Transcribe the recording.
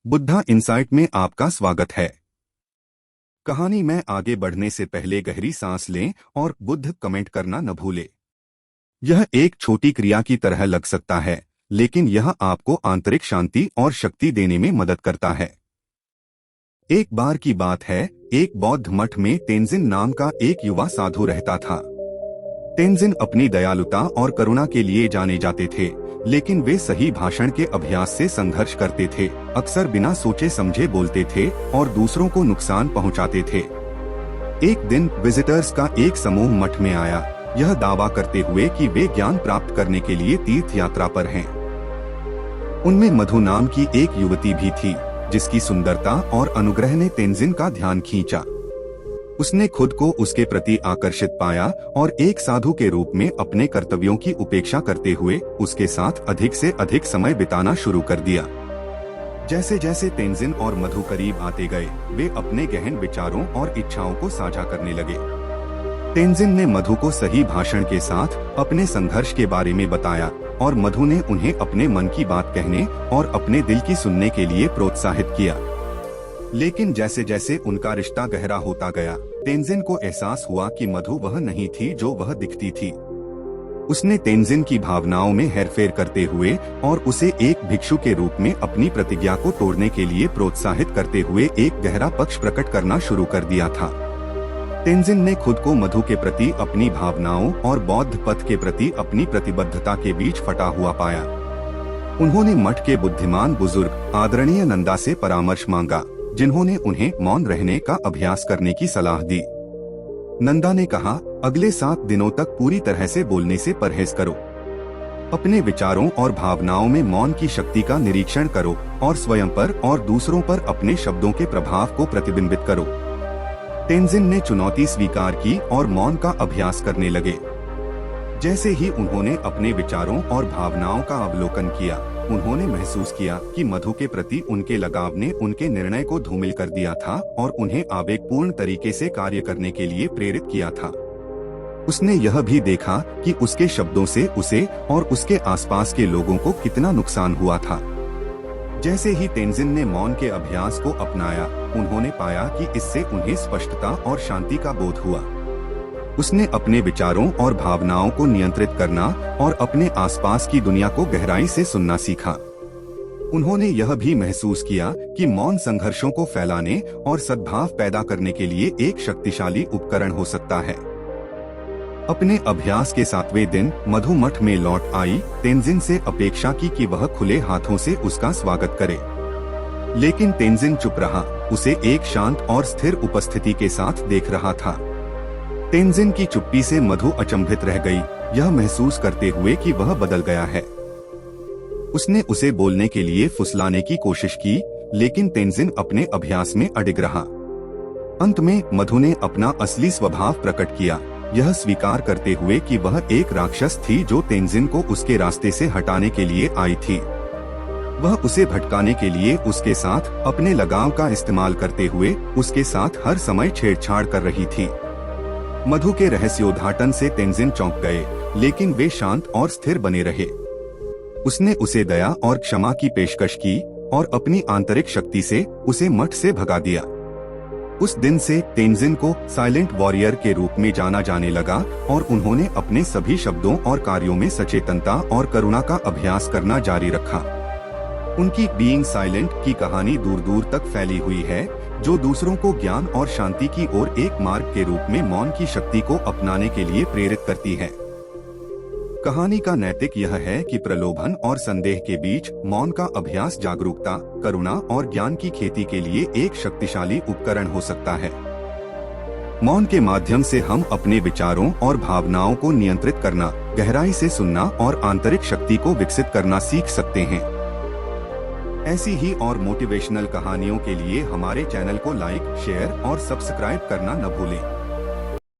Buddha insight में आपका स्वागत है। कहानी में आगे बढ़ने से पहले गहरी सांस लें और बुद्ध कमेंट करना न भूलें। यह एक छोटी क्रिया की तरह लग सकता है, लेकिन यह आपको आंतरिक शांति और शक्ति देने में मदद करता है। एक बार की बात है, एक बौद्ध मठ में तेंजिन नाम का एक युवा साधु रहता था। तेंजिन अपनी दयालुता और करुणा के लिए जाने जाते थे, लेकिन वे सही भाषण के अभ्यास से संघर्ष करते थे, अक्सर बिना सोचे समझे बोलते थे और दूसरों को नुकसान पहुंचाते थे। एक दिन विजिटर्स का एक समूह मठ में आया, यह दावा करते हुए कि वे ज्ञान प्राप्त करने के लिए तीर्थ यात्रा पर हैं। उनमें मधु नाम की एक युवती भी थी, जिसकी सुंदरता और अनुग्रह ने तेंजिन का ध्यान खींचा। उसने खुद को उसके प्रति आकर्षित पाया और एक साधु के रूप में अपने कर्तव्यों की उपेक्षा करते हुए उसके साथ अधिक से अधिक समय बिताना शुरू कर दिया। जैसे जैसे तेंजिन और मधु करीब आते गए, वे अपने गहन विचारों और इच्छाओं को साझा करने लगे। तेंजिन ने मधु को सही भाषण के साथ अपने संघर्ष के बारे में बताया और मधु ने उन्हें अपने मन की बात कहने और अपने दिल की सुनने के लिए प्रोत्साहित किया। लेकिन जैसे जैसे उनका रिश्ता गहरा होता गया, तेंजिन को एहसास हुआ कि मधु वह नहीं थी जो वह दिखती थी। उसने तेंजिन की भावनाओं में हेरफेर करते हुए और उसे एक भिक्षु के रूप में अपनी प्रतिज्ञा को तोड़ने के लिए प्रोत्साहित करते हुए एक गहरा पक्ष प्रकट करना शुरू कर दिया था। तेंजिन ने खुद को मधु के प्रति अपनी भावनाओं और बौद्ध पथ के प्रति अपनी प्रतिबद्धता के बीच फटा हुआ पाया। उन्होंने मठ के बुद्धिमान बुजुर्ग आदरणीय नंदा से परामर्श मांगा, जिन्होंने उन्हें मौन रहने का अभ्यास करने की सलाह दी। नंदा ने कहा, अगले 7 दिनों तक पूरी तरह से बोलने से परहेज करो। अपने विचारों और भावनाओं में मौन की शक्ति का निरीक्षण करो और स्वयं पर और दूसरों पर अपने शब्दों के प्रभाव को प्रतिबिंबित करो। तेंजिन ने चुनौती स्वीकार की और मौन का अभ्यास करने लगे। जैसे ही उन्होंने अपने विचारों और भावनाओं का अवलोकन किया, उन्होंने महसूस किया कि मधु के प्रति उनके लगाव ने उनके निर्णय को धूमिल कर दिया था और उन्हें आवेगपूर्ण तरीके से कार्य करने के लिए प्रेरित किया था। उसने यह भी देखा कि उसके शब्दों से उसे और उसके आसपास के लोगों को कितना नुकसान हुआ था। जैसे ही तेंजिन ने मौन के अभ्यास को अपनाया, उन्होंने पाया कि इससे उन्हें स्पष्टता और शांति का बोध हुआ। उसने अपने विचारों और भावनाओं को नियंत्रित करना और अपने आसपास की दुनिया को गहराई से सुनना सीखा। उन्होंने यह भी महसूस किया कि मौन संघर्षों को फैलाने और सद्भाव पैदा करने के लिए एक शक्तिशाली उपकरण हो सकता है। अपने अभ्यास के 7वें दिन मधु मठ में लौट आई, तेंजिन से अपेक्षा की कि वह खुले हाथों से उसका स्वागत करे। लेकिन तेंजिन चुप रहा, उसे एक शांत और स्थिर उपस्थिति के साथ देख रहा था। तेंजिन की चुप्पी से मधु अचंभित रह गई, यह महसूस करते हुए कि वह बदल गया है। उसने उसे बोलने के लिए फुसलाने की कोशिश की, लेकिन तेंजिन अपने अभ्यास में अडिग रहा। अंत में मधु ने अपना असली स्वभाव प्रकट किया, यह स्वीकार करते हुए कि वह एक राक्षस थी जो तेंजिन को उसके रास्ते से हटाने के लिए आई थी। वह उसे भटकाने के लिए उसके साथ अपने लगाव का इस्तेमाल करते हुए उसके साथ हर समय छेड़छाड़ कर रही थी। मधु के रहस्योद्घाटन से तेंजिन चौंक गए, लेकिन वे शांत और स्थिर बने रहे। उसने उसे दया और क्षमा की पेशकश की और अपनी आंतरिक शक्ति से उसे मठ से भगा दिया। उस दिन से तेंजिन को साइलेंट वॉरियर के रूप में जाना जाने लगा और उन्होंने अपने सभी शब्दों और कार्यों में सचेतनता और करुणा का अभ्यास करना जारी रखा। उनकी बीइंग साइलेंट की कहानी दूर दूर तक फैली हुई है, जो दूसरों को ज्ञान और शांति की ओर एक मार्ग के रूप में मौन की शक्ति को अपनाने के लिए प्रेरित करती है। कहानी का नैतिक यह है कि प्रलोभन और संदेह के बीच मौन का अभ्यास जागरूकता, करुणा और ज्ञान की खेती के लिए एक शक्तिशाली उपकरण हो सकता है। मौन के माध्यम से हम अपने विचारों और भावनाओं को नियंत्रित करना, गहराई से सुनना और आंतरिक शक्ति को विकसित करना सीख सकते हैं। ऐसी ही और मोटिवेशनल कहानियों के लिए हमारे चैनल को लाइक, शेयर और सब्सक्राइब करना न भूलें।